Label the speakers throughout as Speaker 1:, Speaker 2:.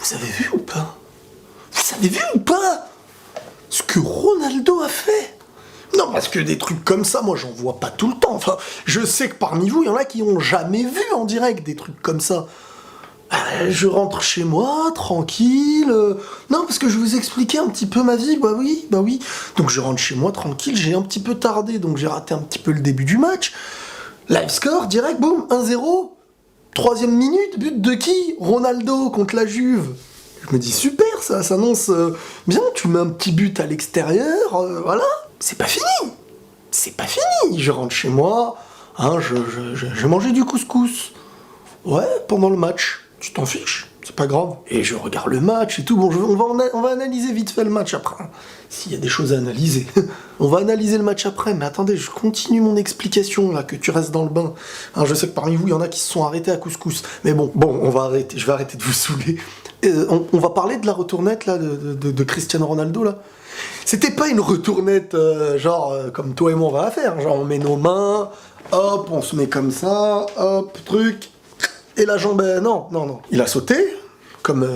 Speaker 1: Vous avez vu ou pas? Vous avez vu ou pas ce que Ronaldo a fait? Non, parce que des trucs comme ça, moi, j'en vois pas tout le temps. Enfin, je sais que parmi vous, il y en a qui ont jamais vu en direct des trucs comme ça. Je rentre chez moi, tranquille. Non, parce que je vous expliquais un petit peu ma vie, bah oui. Donc je rentre chez moi, tranquille, j'ai un petit peu tardé, donc j'ai raté un petit peu le début du match. Live score, direct, boum, 1-0. 3e minute, but de qui? Ronaldo contre la Juve. Je me dis, super, ça s'annonce bien, tu mets un petit but à l'extérieur, voilà. C'est pas fini. C'est pas fini. Je rentre chez moi, hein, je mangeais du couscous. Ouais, pendant le match. Tu t'en fiches, c'est pas grave. Et je regarde le match et tout. Bon, on va analyser vite fait le match après. S'il y a des choses à analyser. On va analyser le match après. Mais attendez, je continue mon explication, là, que tu restes dans le bain. Hein, je sais que parmi vous, il y en a qui se sont arrêtés à couscous. Mais bon, on va arrêter. Je vais arrêter de vous saouler. On va parler de la retournette, là, de Cristiano Ronaldo, là. C'était pas une retournette, comme toi et moi, on va la faire. Genre, on met nos mains, hop, on se met comme ça, hop, truc... Et la jambe, non. Il a sauté, comme...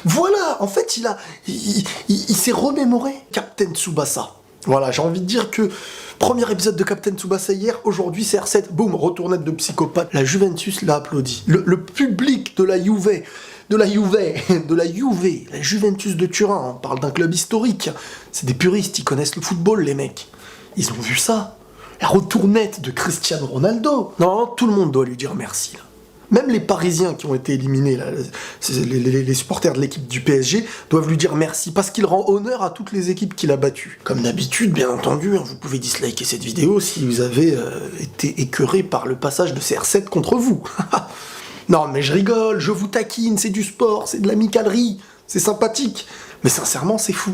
Speaker 1: voilà, en fait, il s'est remémoré Captain Tsubasa. Voilà, j'ai envie de dire que... Premier épisode de Captain Tsubasa hier, aujourd'hui c'est R7, boum, retournette de psychopathe. La Juventus l'a applaudi. Le public de la Juve, la Juventus de Turin, on parle d'un club historique. C'est des puristes, ils connaissent le football, les mecs. Ils ont vu ça. La retournette de Cristiano Ronaldo. Non, tout le monde doit lui dire merci, là. Même les Parisiens qui ont été éliminés, là, les supporters de l'équipe du PSG, doivent lui dire merci, parce qu'il rend honneur à toutes les équipes qu'il a battues. Comme d'habitude, bien entendu, hein, vous pouvez disliker cette vidéo si vous avez été écœuré par le passage de CR7 contre vous. Non, mais je rigole, je vous taquine, c'est du sport, c'est de l'amicalerie, c'est sympathique. Mais sincèrement, c'est fou.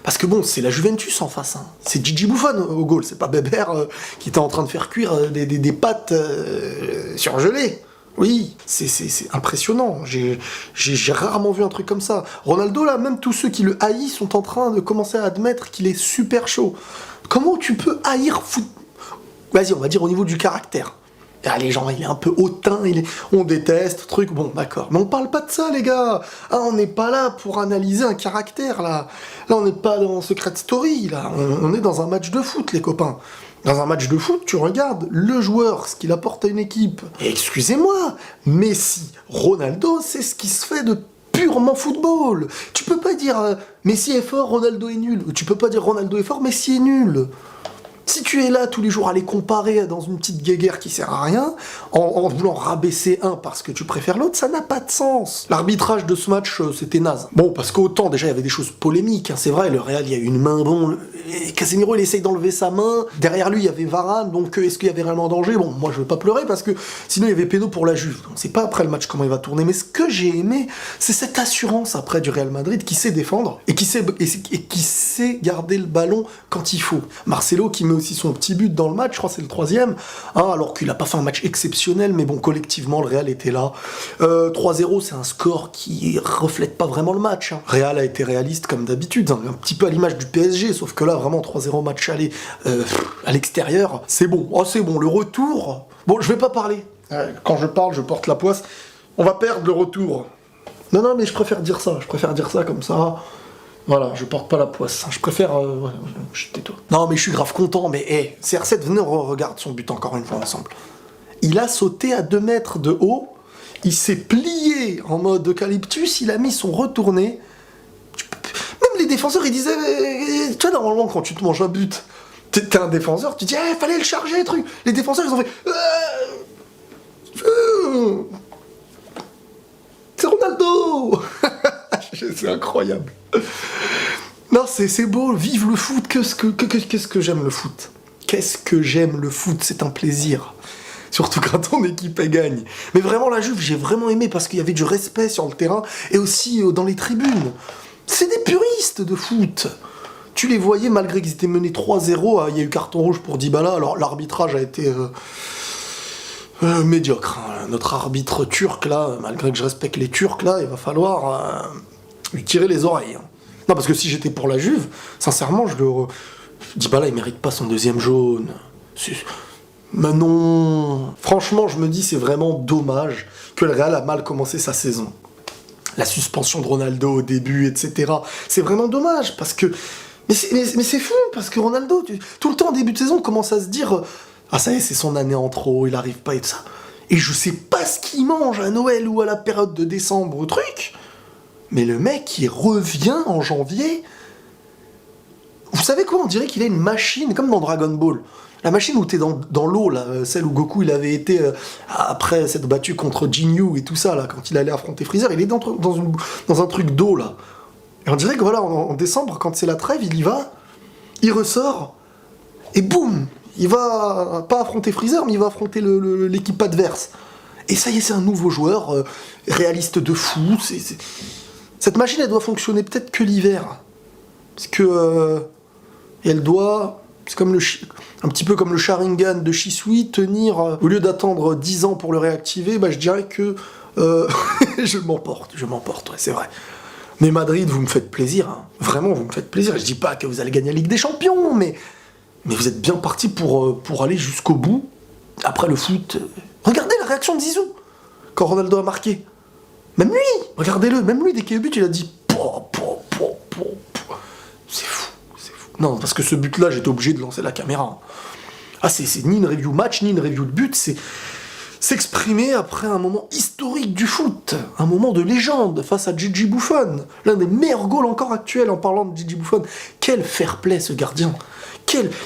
Speaker 1: Parce que bon, c'est la Juventus en face, hein. C'est Gigi Buffon au goal, c'est pas Bébert qui était en train de faire cuire des pâtes surgelées. Oui, c'est impressionnant, j'ai rarement vu un truc comme ça. Ronaldo, là, même tous ceux qui le haïssent sont en train de commencer à admettre qu'il est super chaud. Comment tu peux haïr Vas-y, on va dire au niveau du caractère. Ah, les gens, il est un peu hautain, on déteste, truc, bon, d'accord. Mais on parle pas de ça, les gars. Ah, on n'est pas là pour analyser un caractère, là. Là, on n'est pas dans Secret Story, là. On est dans un match de foot, les copains. Dans un match de foot, tu regardes le joueur, ce qu'il apporte à une équipe. Et excusez-moi, Messi, Ronaldo, c'est ce qui se fait de purement football. Tu peux pas dire Messi est fort, Ronaldo est nul. Tu peux pas dire Ronaldo est fort, Messi est nul. Si tu es là tous les jours à les comparer dans une petite guéguerre qui sert à rien, en voulant rabaisser un parce que tu préfères l'autre, ça n'a pas de sens. L'arbitrage de ce match, c'était naze. Bon, parce qu'autant, déjà, il y avait des choses polémiques, hein, c'est vrai, le Real, il y a eu une main, bon, Casemiro, il essaye d'enlever sa main, derrière lui, il y avait Varane, donc est-ce qu'il y avait réellement danger? Bon, moi, je veux pas pleurer, parce que sinon, il y avait péno pour la Juve. Donc, c'est pas après le match comment il va tourner, mais ce que j'ai aimé, c'est cette assurance après du Real Madrid qui sait défendre, et qui sait garder le ballon quand il faut. Marcelo, qui met aussi son petit but dans le match, je crois que c'est le 3e, hein, alors qu'il a pas fait un match exceptionnel, mais bon, collectivement, le Real était là. 3-0, c'est un score qui reflète pas vraiment le match. Hein. Real a été réaliste comme d'habitude, hein, un petit peu à l'image du PSG, sauf que là, vraiment, 3-0 match aller à l'extérieur, c'est bon. Oh, c'est bon, le retour... Bon, je vais pas parler. Quand je parle, je porte la poisse. On va perdre le retour. Non, mais je préfère dire ça comme ça... Voilà, je porte pas la poisse. Je préfère... tais-toi. Non, mais je suis grave content, mais CR7, venez, on regarde son but encore une fois ensemble. Il a sauté à 2 mètres de haut, il s'est plié en mode eucalyptus, il a mis son retourné. Même les défenseurs, ils disaient... Tu vois, normalement, quand tu te manges un but, t'es un défenseur, tu dis, fallait le charger, truc. Les défenseurs, ils ont fait... C'est Ronaldo. C'est incroyable. Non, c'est beau, vive le foot, qu'est-ce que j'aime le foot. Qu'est-ce que j'aime le foot, c'est un plaisir. Surtout quand ton équipe elle gagne. Mais vraiment, la Juve, j'ai vraiment aimé parce qu'il y avait du respect sur le terrain et aussi dans les tribunes. C'est des puristes de foot. Tu les voyais, malgré qu'ils étaient menés 3-0, il y a eu carton rouge pour Dybala, alors l'arbitrage a été... médiocre. Hein. Notre arbitre turc, là, malgré que je respecte les Turcs, là, il va falloir lui tirer les oreilles. Hein. Non, parce que si j'étais pour la Juve, sincèrement, Dybala, il mérite pas son 2e jaune. Mais non. Franchement, je me dis, c'est vraiment dommage que le Real a mal commencé sa saison. La suspension de Ronaldo au début, etc. C'est vraiment dommage, parce que... Mais c'est fou, parce que Ronaldo, tout le temps, en début de saison, on commence à se dire « Ah, ça y est, c'est son année en trop, il arrive pas et tout ça. » Et je sais pas ce qu'il mange à Noël ou à la période de décembre ou truc, mais le mec, il revient en janvier. Vous savez quoi? On dirait qu'il a une machine, comme dans Dragon Ball. La machine où t'es dans l'eau, là, celle où Goku il avait été, après s'être battu contre Jinyu et tout ça, là, quand il allait affronter Freezer, il est dans un truc d'eau, là. Et on dirait que voilà, en décembre, quand c'est la trêve, il y va, il ressort, et boum, il va pas affronter Freezer, mais il va affronter l'équipe adverse. Et ça y est, c'est un nouveau joueur, réaliste de fou. Cette machine, elle doit fonctionner peut-être que l'hiver. Parce que... elle doit... C'est comme un petit peu comme le Sharingan de Shisui, tenir... au lieu d'attendre 10 ans pour le réactiver, bah je dirais que... je m'emporte, ouais, c'est vrai. Mais Madrid, vous me faites plaisir, hein. Vraiment, vous me faites plaisir. Je dis pas que vous allez gagner la Ligue des Champions, mais vous êtes bien parti pour aller jusqu'au bout. Après le foot... Regardez la réaction de Zizou, quand Ronaldo a marqué. Même lui, regardez-le, même lui, dès qu'il y a eu but, il a dit... C'est fou, c'est fou. Non, parce que ce but-là, j'étais obligé de lancer la caméra. Ah, c'est ni une review match, ni une review de but, c'est... s'exprimer après un moment historique du foot, un moment de légende face à Gigi Buffon, l'un des meilleurs goals encore actuels en parlant de Gigi Buffon. Quel fair play ce gardien,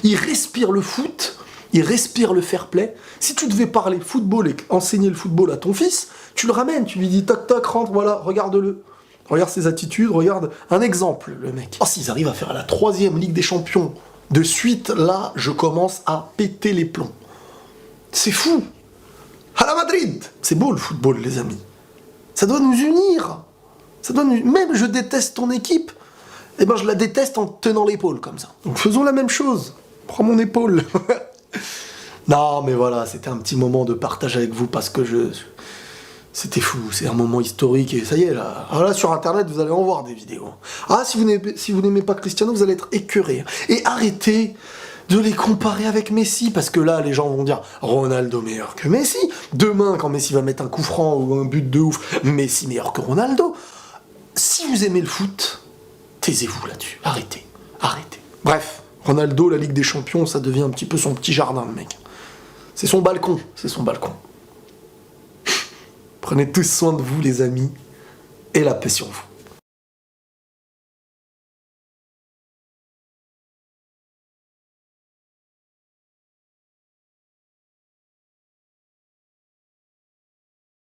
Speaker 1: il respire le foot, il respire le fair play. Si tu devais parler football et enseigner le football à ton fils, tu le ramènes, tu lui dis tac tac, rentre, voilà, regarde-le. Regarde ses attitudes, regarde un exemple, le mec. Oh, s'ils arrivent à faire la 3e Ligue des Champions de suite, là, je commence à péter les plombs. C'est fou. À la Madrid! C'est beau le football, les amis. Ça doit nous unir. Même je déteste ton équipe, eh ben je la déteste en te tenant l'épaule comme ça. Donc faisons la même chose. Prends mon épaule. Non, mais voilà, c'était un petit moment de partage avec vous parce que c'était fou, c'est un moment historique et ça y est là. Alors là sur internet vous allez en voir des vidéos. Ah, si vous n'aimez pas Cristiano, vous allez être écœuré. Et arrêtez de les comparer avec Messi, parce que là, les gens vont dire « Ronaldo meilleur que Messi ». Demain, quand Messi va mettre un coup franc ou un but de ouf, Messi meilleur que Ronaldo. Si vous aimez le foot, taisez-vous là-dessus. Arrêtez. Bref, Ronaldo, la Ligue des Champions, ça devient un petit peu son petit jardin, le mec. C'est son balcon. Prenez tous soin de vous, les amis, et la paix sur vous.